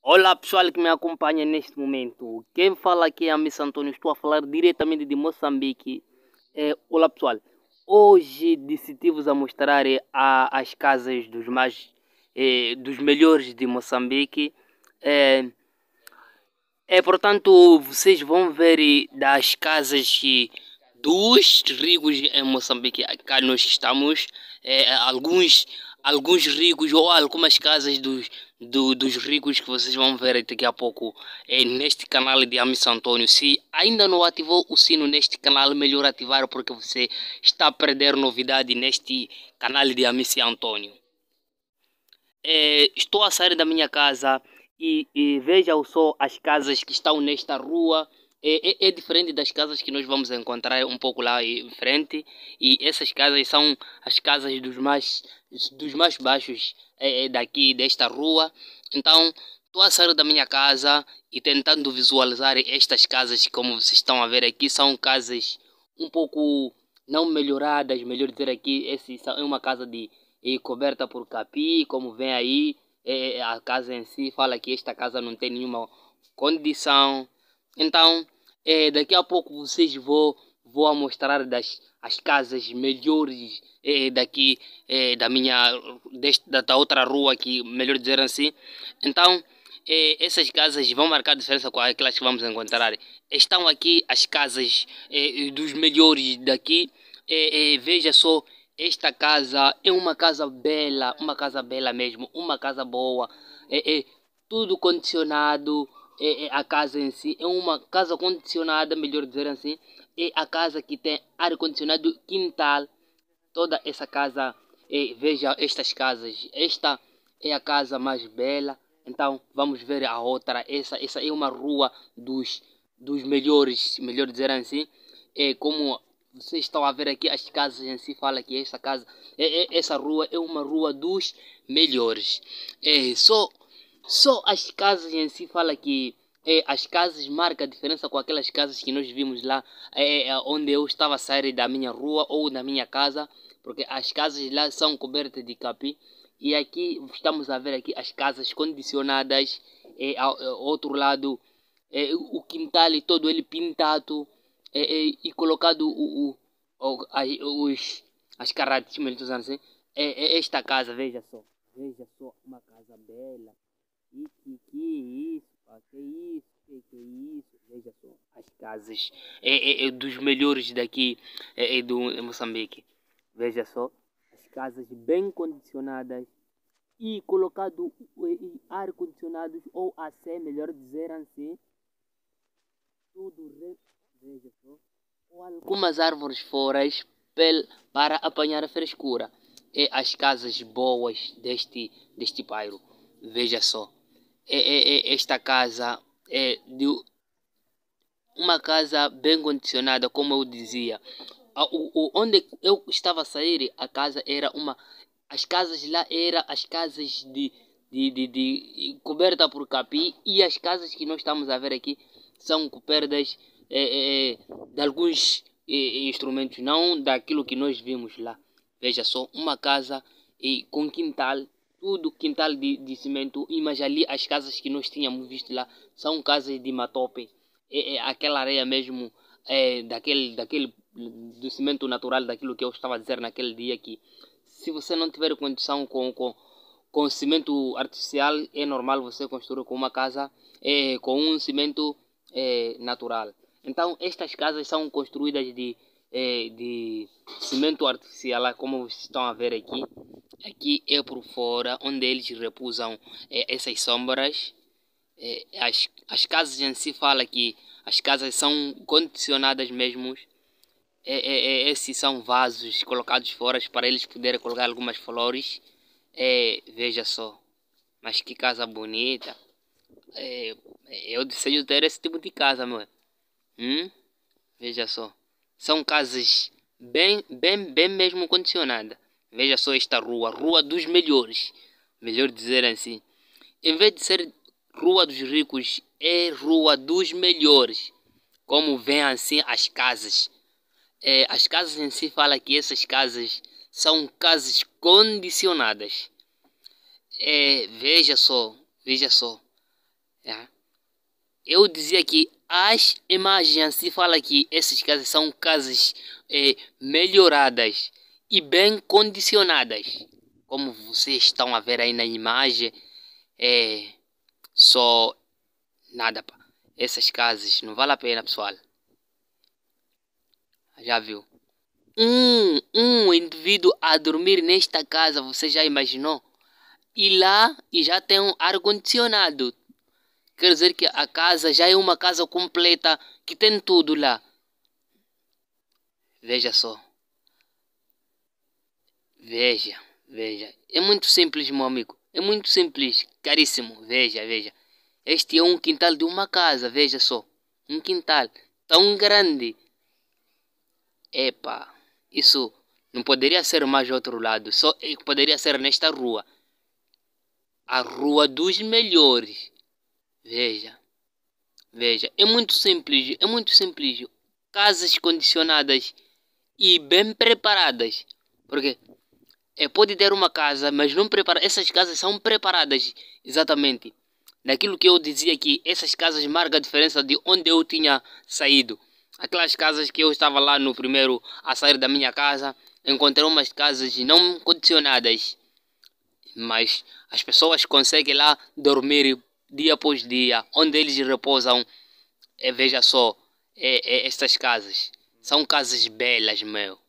Olá pessoal que me acompanha neste momento. Quem fala aqui é a Miss Antônio. Estou a falar diretamente de Moçambique. Olá pessoal. Hoje decidi-vos a mostrar as casas dos melhores de Moçambique. É, portanto, vocês vão ver das casas dos ricos em Moçambique. Cá nós estamos, alguns ricos ou algumas casas dos ricos que vocês vão ver daqui a pouco neste canal de Amis Antônio. Se ainda não ativou o sino neste canal, melhor ativar porque você está a perder novidade neste canal de Amis Antônio. Estou a sair da minha casa e veja só as casas que estão nesta rua. É diferente das casas que nós vamos encontrar um pouco lá em frente. E essas casas são as casas dos mais baixos daqui desta rua. Então estou a sair da minha casa e tentando visualizar estas casas, como vocês estão a ver aqui. São casas um pouco não melhoradas, melhor dizer aqui. É uma casa coberta por capim, como vem aí. A casa em si fala que esta casa não tem nenhuma condição. Então, daqui a pouco vocês vou mostrar as casas melhores daqui da outra rua aqui, melhor dizer assim. Então, essas casas vão marcar diferença com aquelas que vamos encontrar. Estão aqui as casas dos melhores daqui. Veja só, esta casa é uma casa bela mesmo, uma casa boa. Tudo condicionado. A casa em si é uma casa condicionada, melhor dizer assim. É a casa que tem ar condicionado, quintal. Toda essa casa, veja estas casas. Esta é a casa mais bela. Então vamos ver a outra. Essa é uma rua dos melhores, melhor dizer assim. Como vocês estão a ver aqui, as casas em si fala que essa casa, essa rua é uma rua dos melhores. Só as casas em si fala que as casas marcam a diferença com aquelas casas que nós vimos lá, onde eu estava a sair da minha rua ou da minha casa, porque as casas lá são cobertas de capim. E aqui estamos a ver aqui as casas condicionadas, ao outro lado o quintal e todo ele pintado e colocado as características, assim. Esta casa, veja só, uma casa bela. E que isso, pá, que isso, que isso, veja só, as casas dos melhores daqui do Moçambique. Veja só, as casas bem condicionadas e colocado ar condicionados ou AC, melhor dizer assim, veja só, ou algumas árvores florais para apanhar a frescura. É as casas boas deste bairro. Veja só. Esta casa é de uma casa bem condicionada, como eu dizia. Onde eu estava a sair, a casa era uma. As casas lá eram as casas coberta por capim, e as casas que nós estamos a ver aqui são cobertas de alguns instrumentos, não daquilo que nós vimos lá. Veja só, uma casa com quintal, tudo quintal de cimento, mas ali as casas que nós tínhamos visto lá são casas de matope, aquela areia mesmo, daquele do cimento natural, daquilo que eu estava a dizer naquele dia, que se você não tiver condição com cimento artificial, é normal você construir com uma casa com um cimento natural. Então estas casas são construídas de cimento artificial, como vocês estão a ver aqui. Aqui é por fora onde eles repousam essas sombras. As casas em si fala que as casas são condicionadas mesmo. Esses são vasos colocados fora para eles poderem colocar algumas flores. Veja só, mas que casa bonita. Eu desejo ter esse tipo de casa, meu. Veja só, são casas bem mesmo condicionadas. Veja só esta rua dos melhores, melhor dizer assim. Em vez de ser rua dos ricos, é rua dos melhores. Como vem assim as casas. As casas em si fala que essas casas são casas condicionadas. Veja só, É. Eu dizia que as imagens assim fala que essas casas são casas melhoradas e bem condicionadas. Como vocês estão a ver aí na imagem, é só nada, pá. Essas casas não vale a pena, pessoal. Já viu? Um indivíduo a dormir nesta casa, você já imaginou? E lá e já tem um ar-condicionado. Quer dizer que a casa já é uma casa completa que tem tudo lá. Veja só. Veja, veja. É muito simples, meu amigo. É muito simples, caríssimo. Veja, veja. Este é um quintal de uma casa, veja só. Um quintal tão grande. Epa, isso não poderia ser mais outro lado. Só poderia ser nesta rua. A rua dos melhores. Veja, veja. É muito simples, é muito simples. Casas condicionadas e bem preparadas. Porque pode ter uma casa, mas não prepara. Essas casas são preparadas exatamente. Daquilo que eu dizia que essas casas marcam a diferença de onde eu tinha saído. Aquelas casas que eu estava lá no primeiro a sair da minha casa, encontrei umas casas não condicionadas. Mas as pessoas conseguem lá dormir dia após dia, onde eles repousam. Veja só, estas casas. São casas belas, meu.